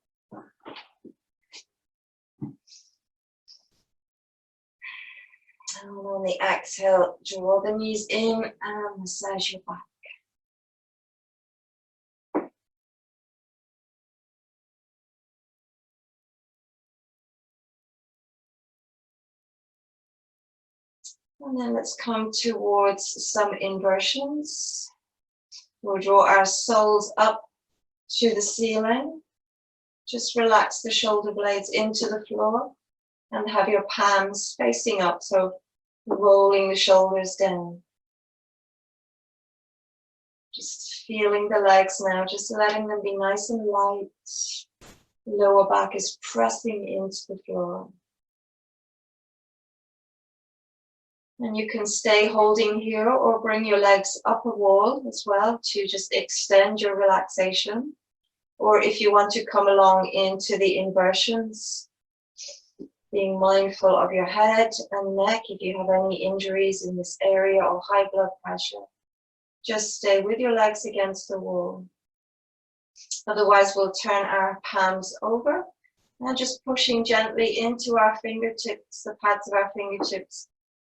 S1: And on the exhale, draw the knees in and massage your back. And then let's come towards some inversions. We'll draw our soles up to the ceiling. Just relax the shoulder blades into the floor and have your palms facing up, so rolling the shoulders down. Just feeling the legs now, just letting them be nice and light. Lower back is pressing into the floor. And you can stay holding here or bring your legs up a wall as well to just extend your relaxation. Or if you want to come along into the inversions, being mindful of your head and neck. If you have any injuries in this area or high blood pressure, just stay with your legs against the wall. Otherwise, we'll turn our palms over and just pushing gently into our fingertips, the pads of our fingertips.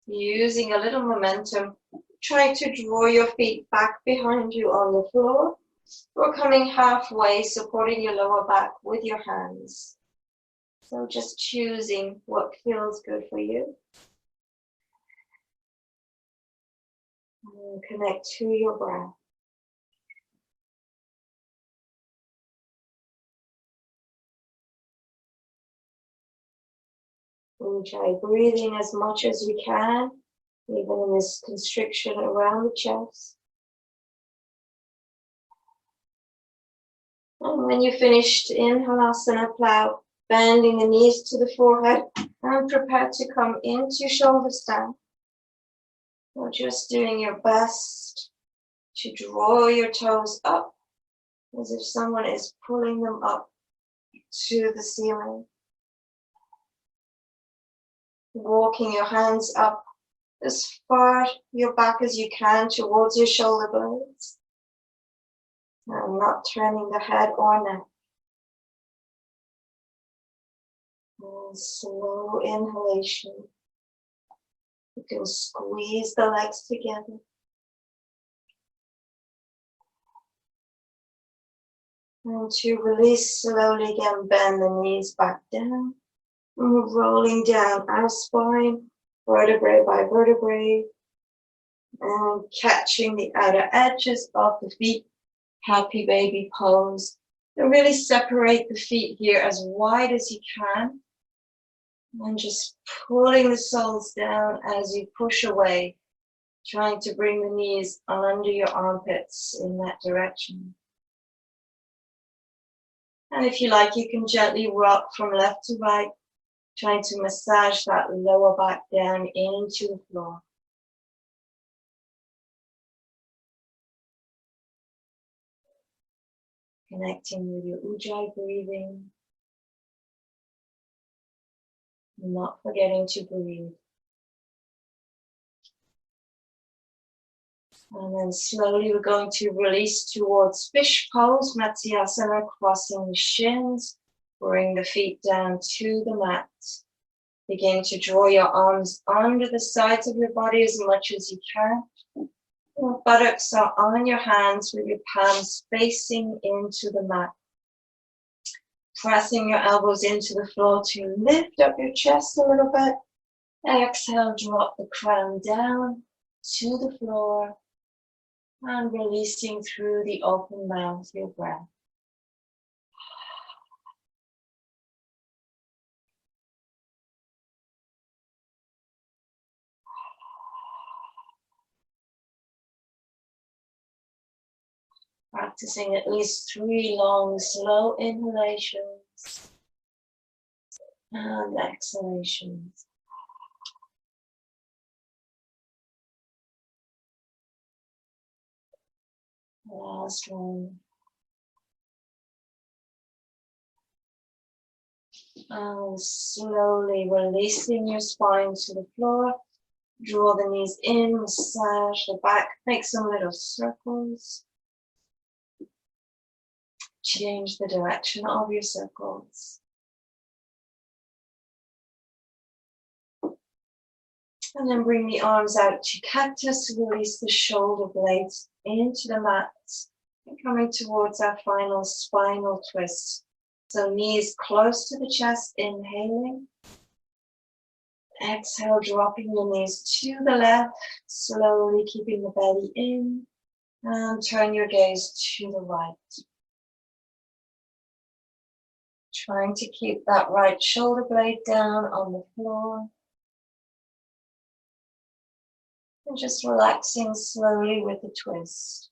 S1: Using a little momentum, try to draw your feet back behind you on the floor. Or coming halfway, supporting your lower back with your hands. So just choosing what feels good for you. And connect to your breath. And try breathing as much as you can, even in this constriction around the chest. And when you're finished in Halasana Plow, bending the knees to the forehead and prepare to come into shoulder stand. You're just doing your best to draw your toes up as if someone is pulling them up to the ceiling. Walking your hands up as far your back as you can towards your shoulder blades. And not turning the head or neck. And slow inhalation. You can squeeze the legs together. And to release slowly again, bend the knees back down. And we're rolling down our spine, vertebrae by vertebrae. And catching the outer edges of the feet. Happy baby pose. And really separate the feet here as wide as you can. And just pulling the soles down as you push away. Trying to bring the knees under your armpits in that direction. And if you like, you can gently rock from left to right. Trying to massage that lower back down into the floor. Connecting with your Ujjayi breathing. Not forgetting to breathe. And then slowly we're going to release towards fish pose, Matsyasana, crossing the shins. Bring the feet down to the mat. Begin to draw your arms under the sides of your body as much as you can. Your buttocks are on your hands with your palms facing into the mat. Pressing your elbows into the floor to lift up your chest a little bit. Exhale, drop the crown down to the floor and releasing through the open mouth your breath. Practicing at least 3 long, slow inhalations and exhalations. Last one. And slowly releasing your spine to the floor. Draw the knees in, massage the back, make some little circles. Change the direction of your circles. And then bring the arms out to cactus, release the shoulder blades into the mat. And coming towards our final spinal twist. So knees close to the chest, inhaling. Exhale, dropping your knees to the left, slowly keeping the belly in. And turn your gaze to the right. Trying to keep that right shoulder blade down on the floor. And just relaxing slowly with the twist.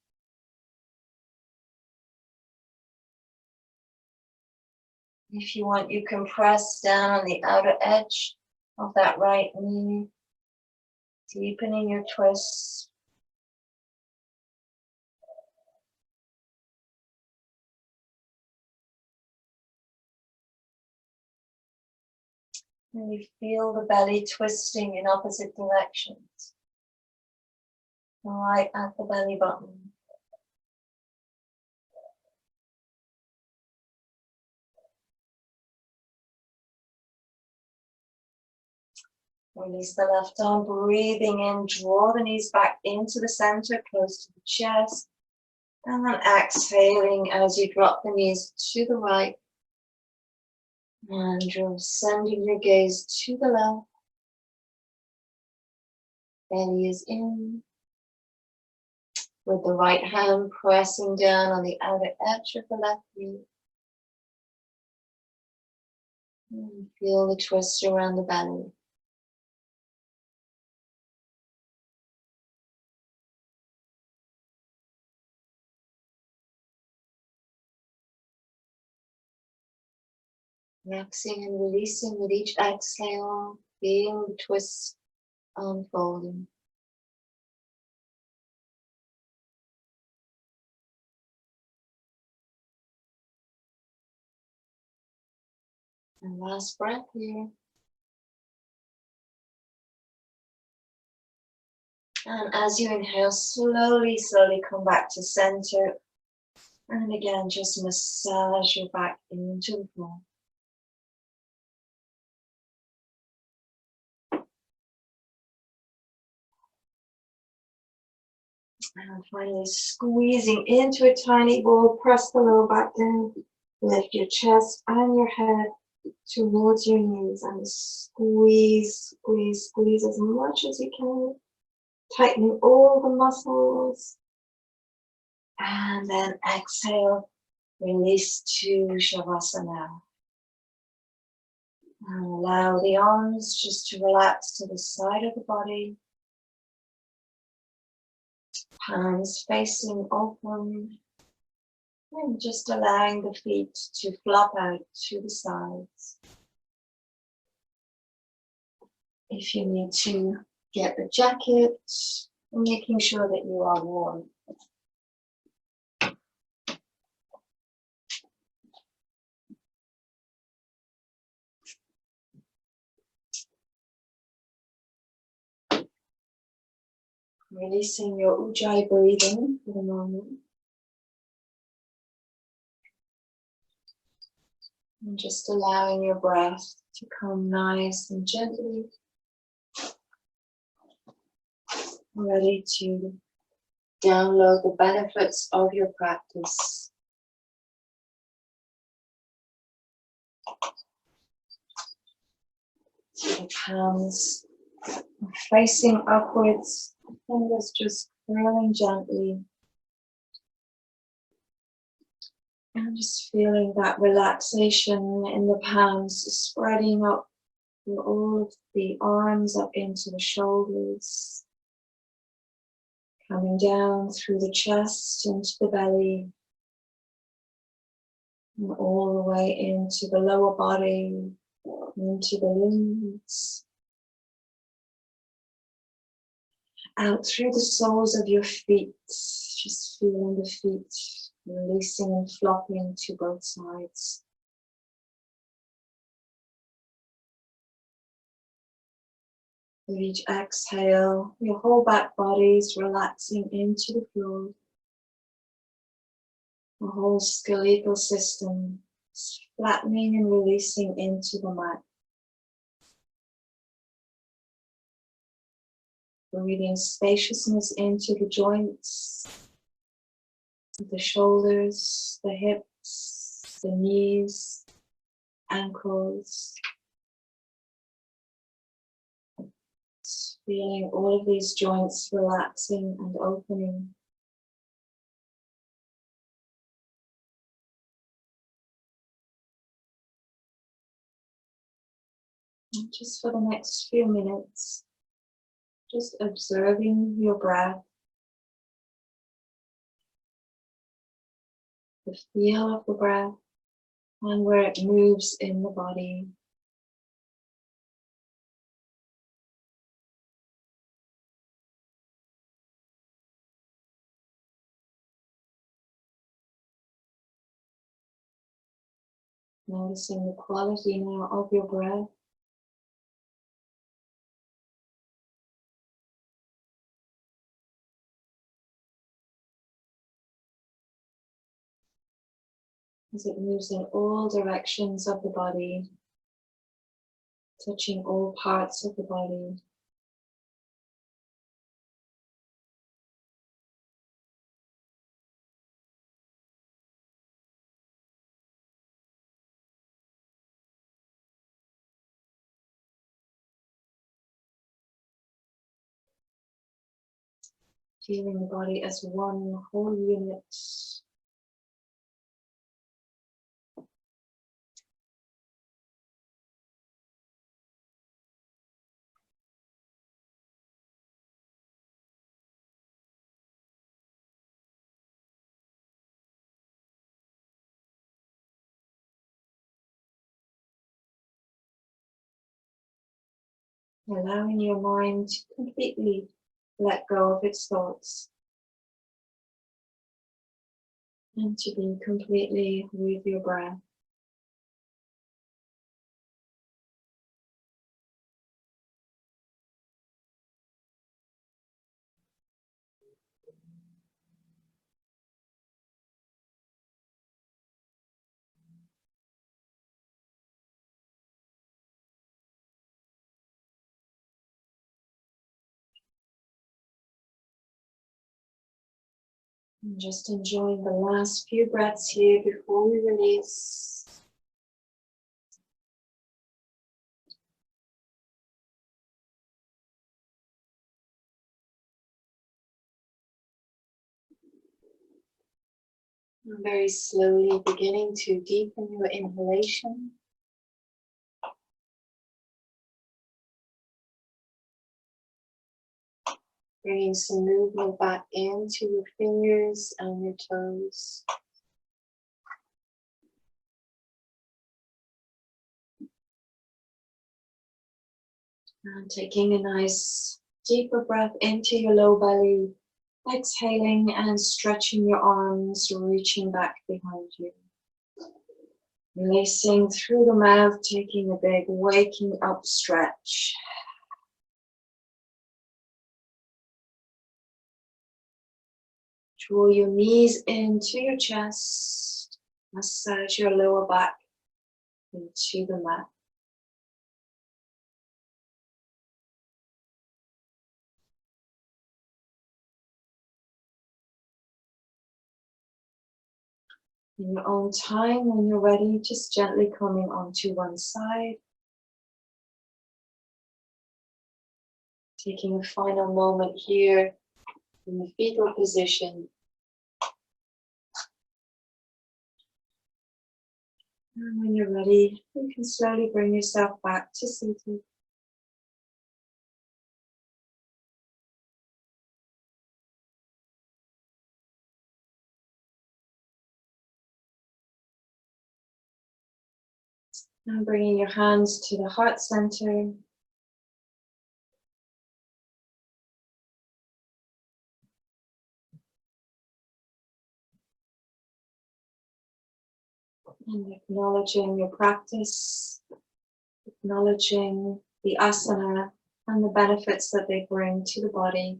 S1: If you want, you can press down on the outer edge of that right knee, deepening your twist. And you feel the belly twisting in opposite directions, right at the belly button. Release the left arm, breathing in, draw the knees back into the center, close to the chest. And then exhaling as you drop the knees to the right. And you're sending your gaze to the left. Belly is in. With the right hand pressing down on the outer edge of the left knee. And feel the twist around the belly. Relaxing and releasing with each exhale, feeling the twist unfolding. And last breath here. And as you inhale, slowly, slowly come back to center. And again, just massage your back into the floor. And finally squeezing into a tiny ball, press the lower back down, lift your chest and your head towards your knees and squeeze, squeeze, squeeze as much as you can, tightening all the muscles. And then exhale, release to Shavasana. And allow the arms just to relax to the side of the body. Hands facing open. And just allowing the feet to flop out to the sides. If you need to get the jacket, making sure that you are warm. Releasing your Ujjayi breathing for the moment. And just allowing your breath to come nice and gently. Ready to download the benefits of your practice. So the palms are facing upwards, the fingers just curling gently. And just feeling that relaxation in the palms, spreading up through all of the arms, up into the shoulders. Coming down through the chest, into the belly. And all the way into the lower body, into the limbs. Out through the soles of your feet, just feeling the feet releasing and flopping to both sides. With each exhale, your whole back body is relaxing into the floor. The whole skeletal system is flattening and releasing into the mat. Breathing spaciousness into the joints, the shoulders, the hips, the knees, ankles. Just feeling all of these joints relaxing and opening. And just for the next few minutes, just observing your breath, the feel of the breath, and where it moves in the body. Noticing the quality now of your breath. As it moves in all directions of the body, touching all parts of the body. Feeling the body as one whole unit. Allowing your mind to completely let go of its thoughts and to be completely with your breath. And just enjoying the last few breaths here before we release. And very slowly beginning to deepen your inhalation. Bringing some movement back into your fingers and your toes. And taking a nice deeper breath into your low belly. Exhaling and stretching your arms, reaching back behind you. Releasing through the mouth, taking a big waking up stretch. Draw your knees into your chest. Massage your lower back into the mat. In your own time, when you're ready, just gently coming onto one side. Taking a final moment here in the fetal position. And when you're ready, you can slowly bring yourself back to seated. Now bringing your hands to the heart center. And acknowledging your practice, acknowledging the asana and the benefits that they bring to the body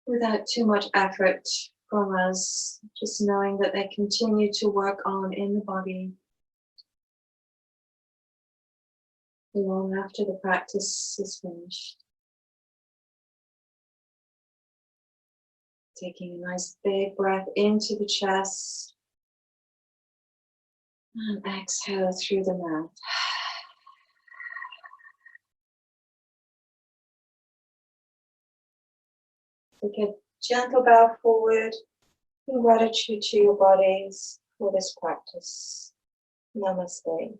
S1: without too much effort from us, just knowing that they continue to work on in the body long after the practice is finished. Taking a nice big breath into the chest and exhale through the mouth. Take a gentle bow forward in gratitude to your bodies for this practice. Namaste.